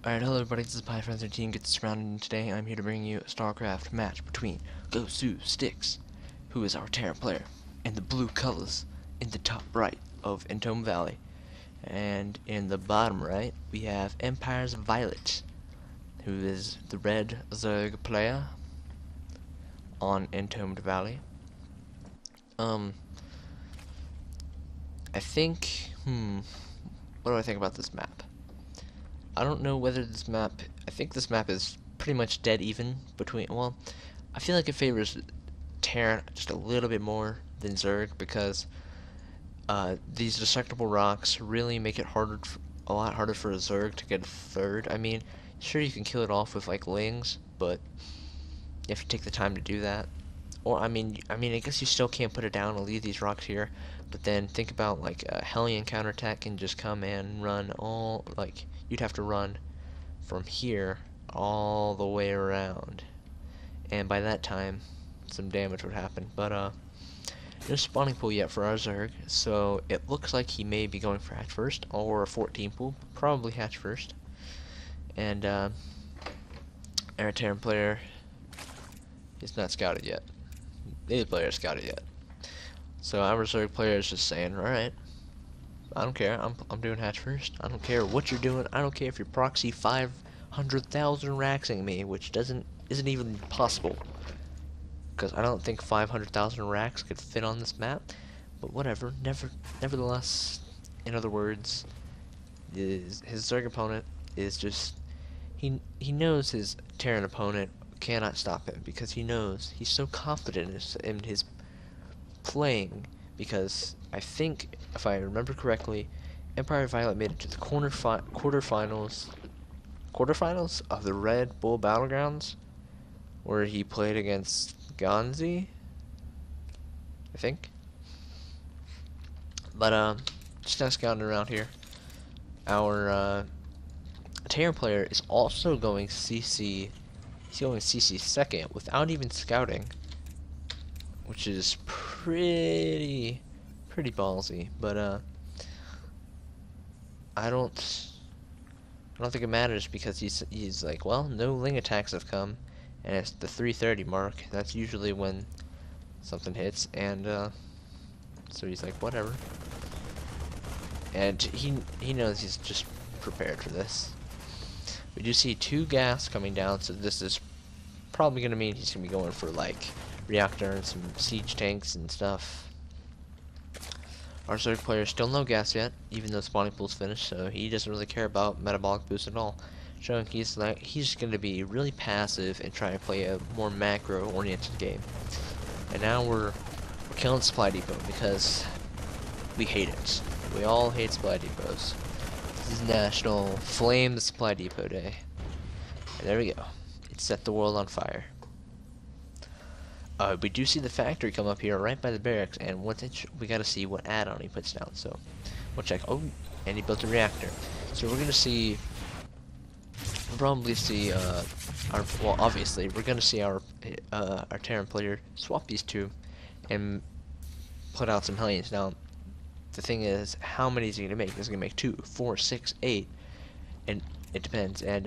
Alright, hello everybody, this is Piefrenzy team gets surrounded, and today I'm here to bring you a StarCraft match between GoSuSTX, who is our Terran player, and the blue colors in the top right of Entome Valley. And in the bottom right, we have EmpireviOLet, who is the red Zerg player on Entombed Valley. I think, what do I think about this map? I don't know whether this map, I think this map is pretty much dead even between, well, I feel like it favors Terran just a little bit more than Zerg because these destructible rocks really make it a lot harder for a Zerg to get a third. I mean, sure you can kill it off with like lings, but you have to take the time to do that. Or I mean, I guess you still can't put it down and leave these rocks here. But then think about like a Hellion counterattack can just come and run all like you'd have to run from here all the way around, and by that time, some damage would happen. But no spawning pool yet for our Zerg, so it looks like he may be going for hatch first or a 14 pool, probably hatch first. And our Terran player is not scouted yet. Neither player is scouted yet. So our Zerg player is just saying, alright, I don't care, I'm doing hatch first. I don't care what you're doing. I don't care if your proxy 500,000 raxing me, which isn't even possible. Because I don't think 500,000 racks could fit on this map. But whatever, nevertheless, in other words, his Zerg opponent is just, he knows his Terran opponent cannot stop him, because he knows he's so confident in his playing, because I think, if I remember correctly, EmpireviOLet made it to the quarterfinals of the Red Bull Battlegrounds, where he played against Ganzi, I think. But just kind of scouting around here. Our Terran player is also going CC. He's going CC second without even scouting, which is pretty ballsy. But I don't think it matters, because he's like, well, no ling attacks have come, and it's the 3:30 mark. That's usually when something hits, and so he's like, whatever. And he knows he's just prepared for this. We do see 2 gas coming down, so this is probably gonna mean he's gonna be going for like reactor and some siege tanks and stuff. Our Zerg player still no gas yet, even though spawning pool's finished, so he doesn't really care about metabolic boost at all. Showing he's going to be really passive and try to play a more macro-oriented game. And now we're killing supply depot because we hate it. We all hate supply depots. This is National Flame the Supply Depot Day. And there we go. It set the world on fire. We do see the factory come up here right by the barracks, and we gotta see what add-on he puts down. So we'll check. Oh, and he built a reactor. So we're gonna see. We'll probably see obviously we're gonna see our Terran player swap these two and put out some Hellions. Now the thing is, how many is he gonna make? Is he gonna make 2, 4, 6, 8? And it depends. And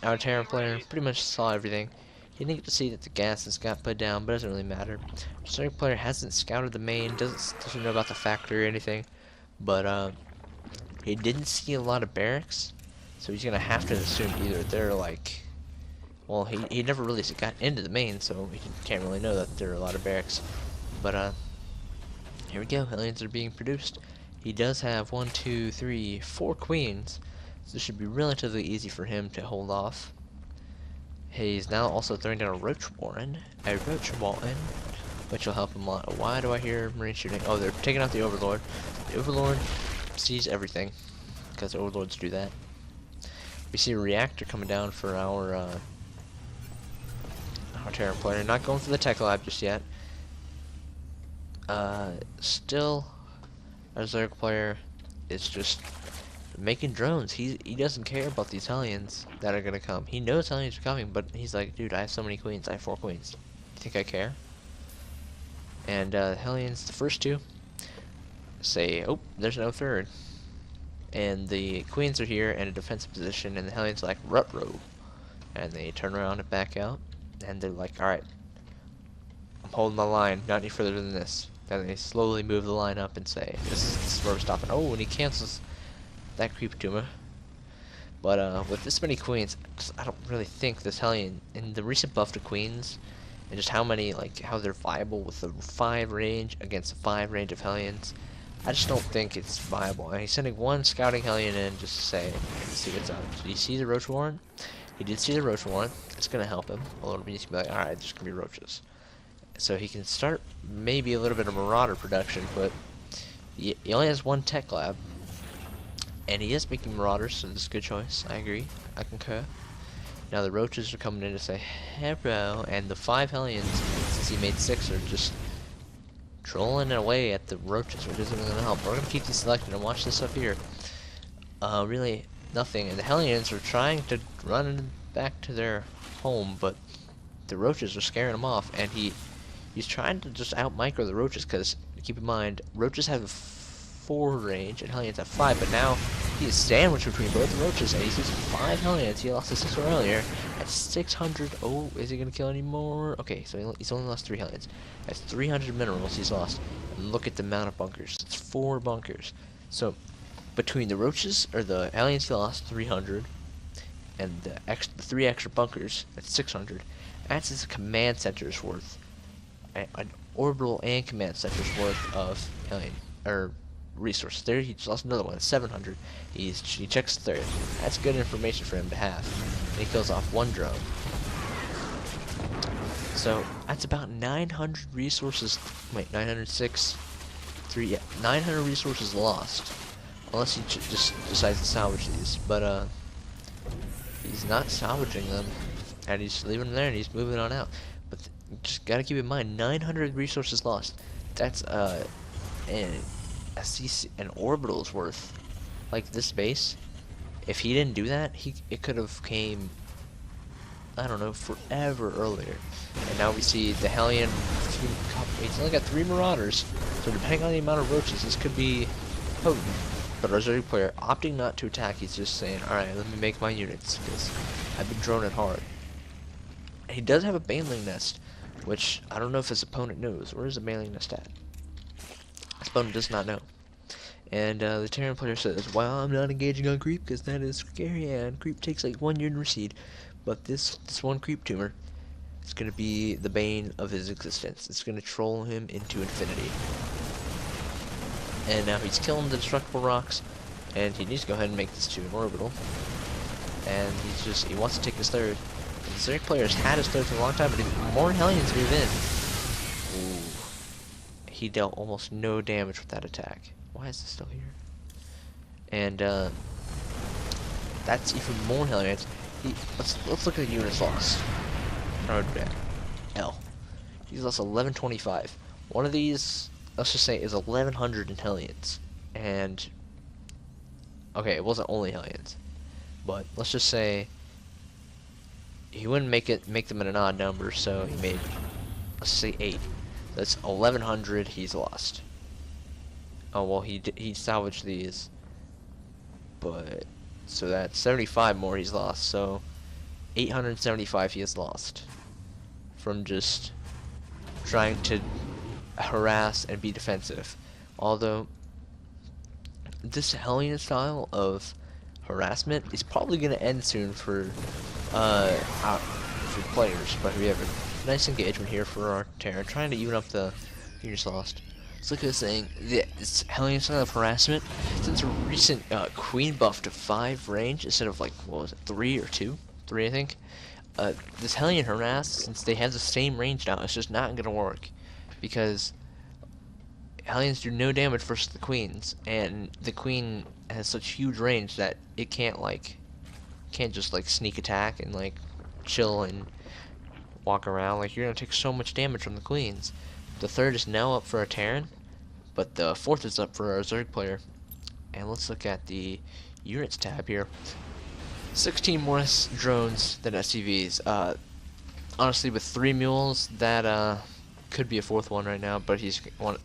our Terran player pretty much saw everything. He didn't get to see that the gases got put down, but it doesn't really matter. The Zerg player hasn't scouted the main, doesn't know about the factory or anything, but he didn't see a lot of barracks, so he's gonna have to assume either they're like, well, he never really got into the main, so he can't really know that there are a lot of barracks. But here we go, Hellions are being produced. He does have 1, 2, 3, 4 queens, so this should be relatively easy for him to hold off. He's now also throwing down a roach warren, which will help him a lot. Why do I hear marine shooting? Oh, they're taking out the Overlord. The Overlord sees everything, because Overlords do that. We see a reactor coming down for our Terran player. Not going for the tech lab just yet. Still, our Zerg player is just making drones. He doesn't care about these Hellions that are gonna come. He knows Hellions are coming, but he's like, dude, I have so many queens. I have 4 queens. You think I care? And Hellions, the first 2, say, oh, there's no third. and the queens are here in a defensive position, and the Hellions are like, ruh-roh. And they turn around and back out, and they're like, alright, I'm holding the line, not any further than this. Then they slowly move the line up and say, this is where we're stopping. Oh, and he cancels that creep tumor. But with this many queens, I don't really think this Hellion, in the recent buff to queens, and just how many, like, how they're viable with the 5 range against a 5 range of Hellions, I just don't think it's viable. And he's sending one scouting Hellion in just to say, see what's up. Did he see the Roach Warren? He did see the Roach Warren. It's going to help him a little bit. He's going to be like, alright, there's going to be roaches. So he can start maybe a little bit of Marauder production, but he only has 1 tech lab. And he is making Marauders, so this is a good choice. I agree. I concur. Now the roaches are coming in to say, hello, and the 5 Hellions, since he made 6, are just trolling away at the roaches, which isn't going to help. We're going to keep these selected and watch this up here. Really nothing. And the Hellions are trying to run back to their home, but the roaches are scaring them off, and he's trying to just out-micro the roaches, because keep in mind, roaches have 4 range and Hellions have 5, but now he is sandwiched between both the roaches, and he's using 5 Hellions. He lost a 6 earlier at 600. Oh, is he gonna kill any more? Okay, so he's only lost 3 Hellions. That's 300 minerals he's lost. And look at the amount of bunkers. It's 4 bunkers. So between the roaches or the Hellions, he lost 300, and the 3 extra bunkers, that's 600. That's his command center's worth, an orbital and command center's worth of Hellion or resources. There, he just lost another one, 700. He checks the 3rd. That's good information for him to have. And he kills off 1 drone. So that's about 900 resources. Wait, 906. 900 resources lost, unless he just decides to salvage these. But he's not salvaging them, and he's leaving them there, and he's moving on out. But just gotta keep in mind, 900 resources lost. That's an orbital's worth. Like this base, if he didn't do that, it could have came, I don't know, forever earlier. And now we see the Hellion, he's only got 3 Marauders, so depending on the amount of roaches, this could be potent. But our Zerg player opting not to attack, he's just saying, alright, let me make my units, because I've been droning hard. He does have a Baneling Nest, which I don't know if his opponent knows. Where is the Baneling Nest at? His opponent does not know. And the Terran player says, well, I'm not engaging on creep because that is scary, and creep takes like 1 year to recede. But this one creep tumor is going to be the bane of his existence. It's going to troll him into infinity. And now he's killing the destructible rocks, and he needs to go ahead and make this to an orbital. And he wants to take his 3rd. And the Zerg player's had his 3rd for a long time, but more Hellions move in. Ooh. He dealt almost no damage with that attack. Why is this still here? And that's even more Hellions. Let's look at the units lost. L. He's lost 1125. One of these, let's just say, is 1100 in Hellions. And okay, it wasn't only Hellions, but let's just say he wouldn't make them in an odd number, so he made, let's say, 8. That's 1100 he's lost. Oh well, he salvaged these, but so that's 75 more he's lost. So 875 he has lost from just trying to harass and be defensive. Although this Hellion style of harassment is probably going to end soon for players, but we have a nice engagement here for our Terran, trying to even up the units lost. Let's look at this thing. This Hellion style of harassment, since a recent queen buff to 5 range instead of, like, what was it, 3 or 2? 3, I think. This Hellion harass, since they have the same range now, it's just not going to work, because Hellions do no damage versus the queens, and the queen has such huge range that it can't just like sneak attack and like chill and walk around. Like, you're gonna take so much damage from the queens. The 3rd is now up for a Terran, but the 4th is up for our Zerg player. And let's look at the units tab here. 16 more drones than SCVs. Honestly, with 3 mules, that could be a 4th one right now, but he's wants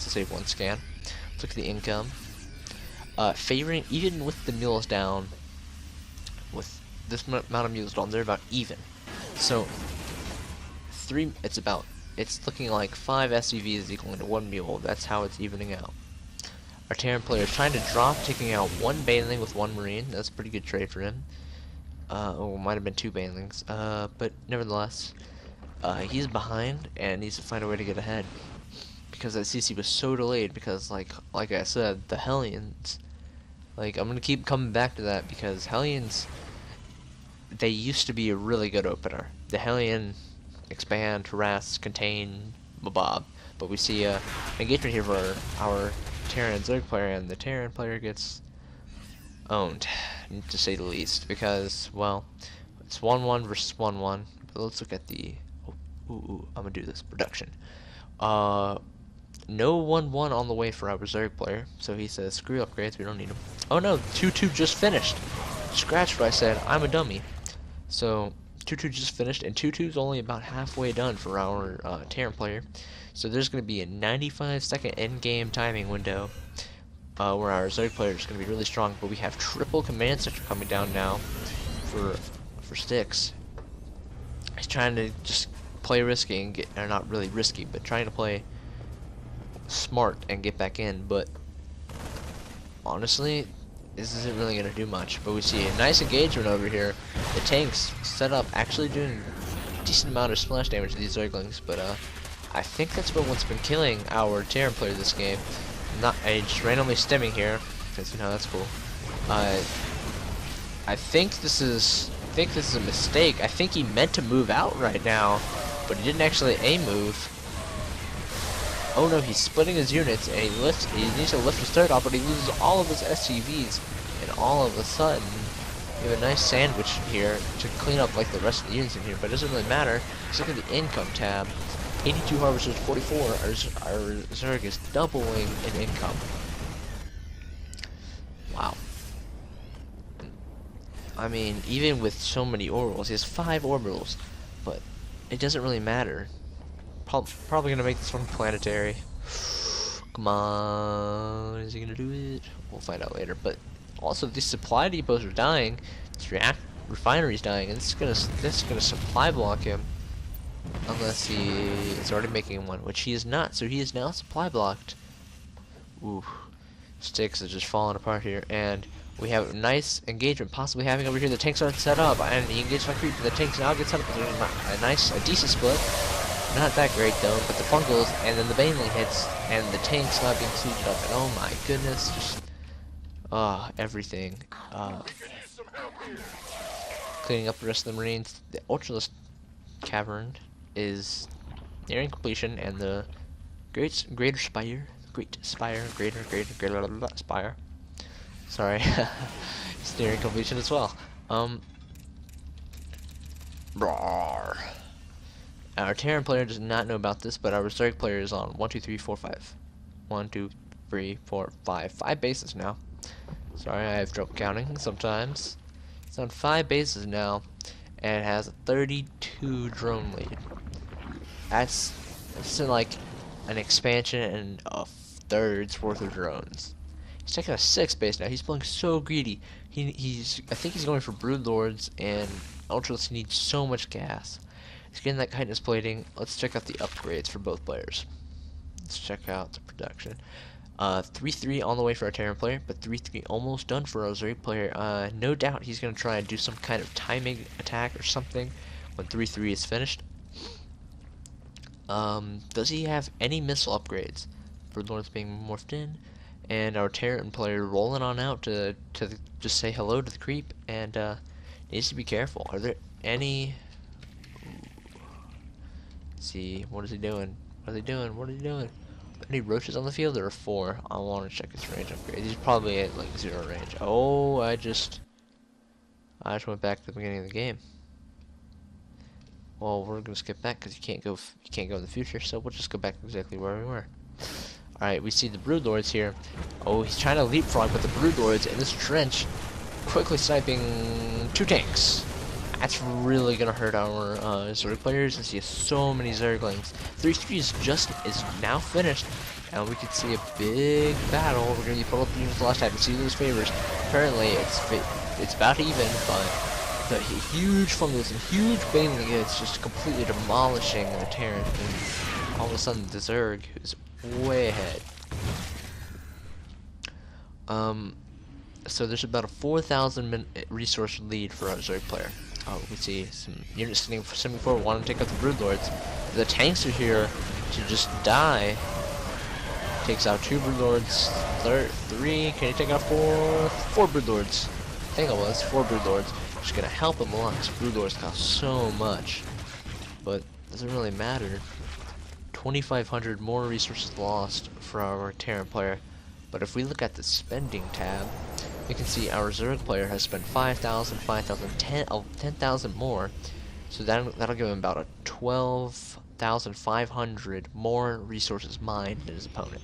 to save 1 scan. Let's look at the income. favoring, even with the mules down, with this amount of mules down, they're about even. So it's looking like 5 SUVs equaling to 1 mule. That's how it's evening out. Our Terran player is trying to drop, taking out 1 Baneling with 1 Marine. That's a pretty good trade for him. Oh, might have been 2 Banelings. But nevertheless, he's behind and needs to find a way to get ahead. Because that CC was so delayed, because like I said, the Hellions, like, I'm gonna keep coming back to that, because Hellions, they used to be a really good opener. The Hellion expand, harass, contain, bob. But we see an engagement here for our Terran Zerg player, and the Terran player gets owned, to say the least, because, well, it's 1-1 versus 1-1. But let's look at the, I'm gonna do this, production. No 1-1 on the way for our Zerg player, so he says, screw upgrades, we don't need them. Oh no, 2-2 just finished. Scratched what I said, I'm a dummy. So 2-2 just finished, and 2-2 is only about halfway done for our Terran player. So there's going to be a 95-second end-game timing window where our Zerg player is going to be really strong, but we have triple command center coming down now for Styx. He's trying to just play risky and get, or not really risky, but trying to play smart and get back in, but honestly, this isn't really going to do much. But we see a nice engagement over here. The tanks set up, actually doing a decent amount of splash damage to these Zerglings, but I think that's what's been killing our Terran player this game. I just randomly stemming here, because you know that's cool. I think this is a mistake. I think he meant to move out right now, but he didn't actually move. Oh no, he's splitting his units, and he needs to lift his third off, but he loses all of his SCVs, and all of a sudden, we have a nice sandwich here to clean up like the rest of the units in here, but it doesn't really matter. Just look at the income tab. 82 harvesters, 44. Our Zerg is doubling in income. Wow. I mean, even with so many orbitals, he has 5 orbitals, but it doesn't really matter. Probably gonna make this one planetary. Come on, is he gonna do it? We'll find out later. But also, these supply depots are dying. This refinery is dying, and this is gonna supply block him. Unless he is already making one, which he is not, so he is now supply blocked. Ooh, Styx is just falling apart here, and we have a nice engagement possibly having over here. The tanks aren't set up, and he engages my creep, and the tanks now get set up. There's a decent split. Not that great though, but the fungals, and then the Baneling hits, and the tanks not being sieged up, and oh my goodness, just, everything. Cleaning up the rest of the Marines. The Ultralist Cavern is nearing completion, and the greater spire, spire. Sorry, it's nearing completion as well. Roar. Our Terran player does not know about this, but our Zerg player is on 1, 2, 3, 4, 5. 1, 2, 3, 4, 5. 5 bases now. Sorry, I have trouble counting sometimes. It's on 5 bases now, and it has a 32 drone lead. That's like an expansion and a third's worth of drones. He's taking a 6 base now. He's playing so greedy. I think he's going for Broodlords, and Ultralists needs so much gas. He's getting that kindness plating. Let's check out the upgrades for both players. Let's check out the production. 3-3 on the way for our Terran player, but 3-3 almost done for our Zerg player. No doubt he's going to try and do some kind of timing attack or something when 3-3 is finished. Does he have any missile upgrades? Broodlords being morphed in, and our Terran player rolling on out to just say hello to the creep, and needs to be careful. Are there any... See, what is he doing? What is he doing? What is he doing? Any roaches on the field? There are 4. I want to check his range upgrade. He's probably at like 0 range. Oh, I just went back to the beginning of the game. Well, we're gonna skip back because you can't go in the future. So we'll just go back exactly where we were. All right, we see the Broodlords here. Oh, he's trying to leapfrog with the Broodlords in this trench, quickly sniping 2 tanks. That's really gonna hurt our Zerg players, since he has so many Zerglings. 3-3 is now finished. and we could see a big battle. We're gonna be pulled up units last time to see those favors. Apparently, it's about even, but the huge fungus and huge Baneling is just completely demolishing the Terran, and all of a sudden the Zerg is way ahead. So there's about a 4,000 resource lead for our Zerg player. Oh, we see some units sitting forward, wanting to take out the Broodlords. The tanks are here to just die. Takes out 2 Broodlords, 3. Can he take out 4? 4 Broodlords. I think it was 4 Broodlords. Just gonna help him a lot. Because Broodlords cost so much, but doesn't really matter. 2,500 more resources lost for our Terran player. But if we look at the spending tab, we can see our Zerg player has spent 5,000, 10,000 more. So that'll give him about a 12,500 more resources mined than his opponent.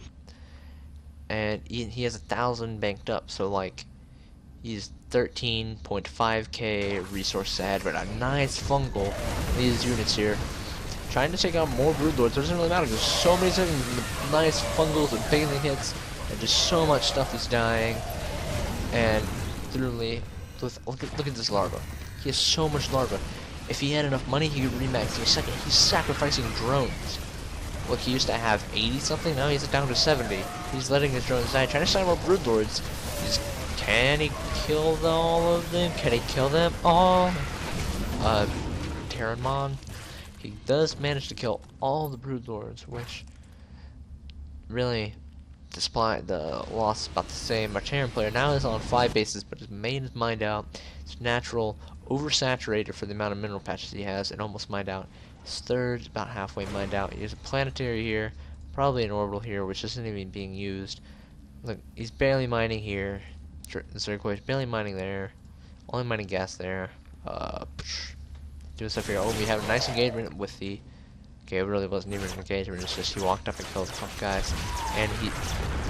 And he has 1,000 banked up, so like he's 13.5k resources ahead, but a nice fungal. These units here trying to take out more Broodlords. Doesn't really matter. There's so many nice fungals and Baneling hits. And just so much stuff is dying, and literally, look at this larva. He has so much larva. If he had enough money, he could remax in a second. He's sacrificing drones. Look, he used to have 80 something. Now he's down to 70. He's letting his drones die, trying to sign more Broodlords. Can he kill all of them? Can he kill them all? Terranmon. He does manage to kill all the Broodlords, which really. Despite the loss is about the same, our Terran player now is on 5 bases, but his main is mined out. His natural oversaturated for the amount of mineral patches he has, and almost mined out. His third is about halfway mined out. He has a planetary here, probably an orbital here, which isn't even being used. Look, he's barely mining here. Zerg is barely mining there. Only mining gas there. Doing stuff here. Oh, we have a nice engagement with the. Okay, it really wasn't even an engagement, it's just he walked up and killed a couple guys. And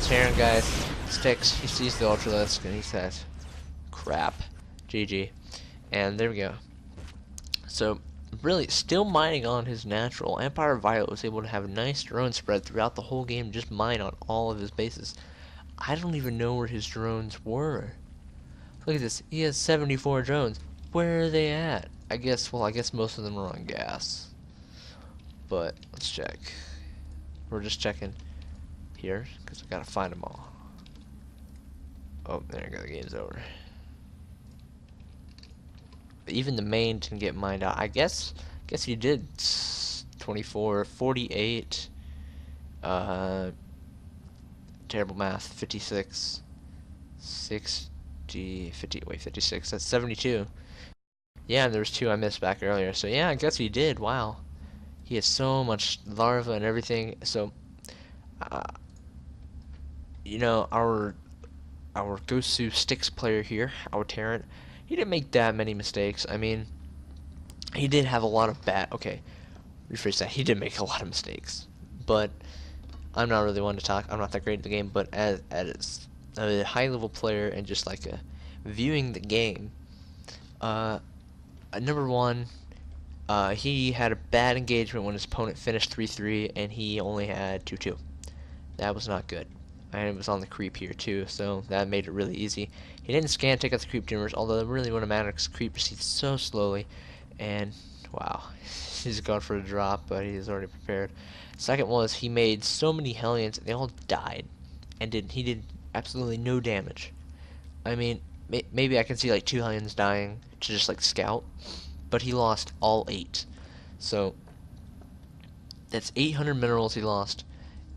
Terran guy sticks, he sees the Ultralisk, and he says, crap, GG. And there we go. So, really, still mining on his natural. EmpireviOLet was able to have a nice drone spread throughout the whole game, just mine on all of his bases. I don't even know where his drones were. Look at this, he has 74 drones. Where are they at? I guess most of them are on gas. But let's check. We're just checking here because I gotta find them all. Oh, there you go. The game's over. But even the main didn't get mined out. I guess he did 24, 48. Terrible math. 56, 60, 50. Wait, 56. That's 72. Yeah, and there was 2 I missed back earlier. So yeah, I guess he did. Wow. He has so much larva and everything. So, you know, our GoSuSTX player here, our Terran, he didn't make that many mistakes. I mean, he did have a lot of okay, rephrase that. He did make a lot of mistakes, but I'm not really one to talk. I'm not that great at the game, but as a high level player and just like viewing the game, number one. He had a bad engagement when his opponent finished 3-3 and he only had 2-2. That was not good. And it was on the creep here too, so that made it really easy. He didn't scan take out the creep tumors, although it really wouldn't matter because creep proceeds so slowly. And wow, he's going for a drop, but he's already prepared. Second was he made so many Hellions and they all died, and he did absolutely no damage. I mean, maybe I can see like 2 Hellions dying to just like scout. But he lost all 8. So that's 800 minerals he lost,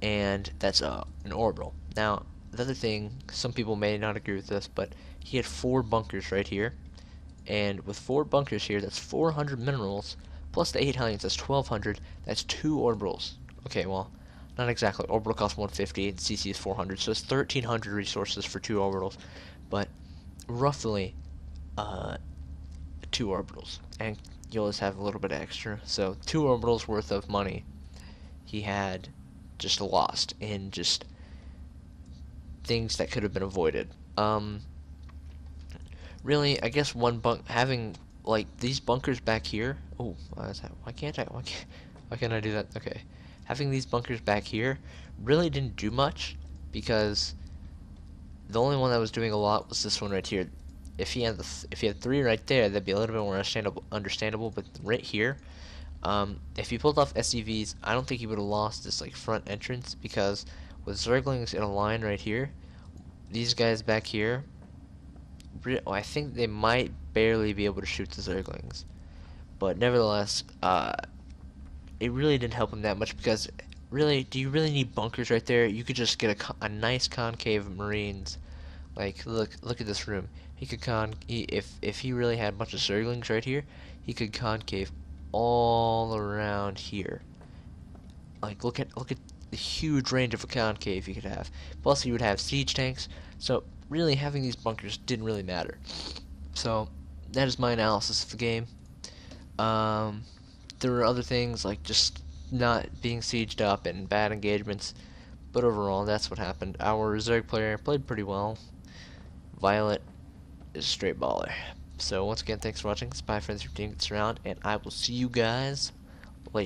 and that's an orbital. Now, the other thing, some people may not agree with this, but he had 4 bunkers right here, and with 4 bunkers here, that's 400 minerals, plus the 8 Hellions, that's 1,200, that's 2 orbitals. Okay, well, not exactly. Orbital costs 150, and CC is 400, so it's 1,300 resources for 2 orbitals, but roughly, 2 orbitals, and you'll always have a little bit extra. So 2 orbitals worth of money he had just lost in just things that could have been avoided. Really, I guess having like these bunkers back here. Oh, why can't I do that? Okay, having these bunkers back here really didn't do much, because the only one that was doing a lot was this one right here. If he had if he had 3 right there, that'd be a little bit more understandable. But right here, if he pulled off SCVs, I don't think he would have lost this like front entrance, because with Zerglings in a line right here, these guys back here, I think they might barely be able to shoot the Zerglings. But nevertheless, it really didn't help him that much, because really, do you really need bunkers right there? You could just get a nice concave Marines. Like, look at this room. He could if he really had a bunch of Zerglings right here, he could concave all around here. Like, look at the huge range of a concave he could have. Plus, he would have siege tanks. So, really, having these bunkers didn't really matter. So, that is my analysis of the game. There were other things like just not being sieged up and bad engagements, but overall, that's what happened. Our Zerg player played pretty well. Violet is a straight baller. So once again, thanks for watching. It's Piefrenzy from Team Gets Around, and I will see you guys later.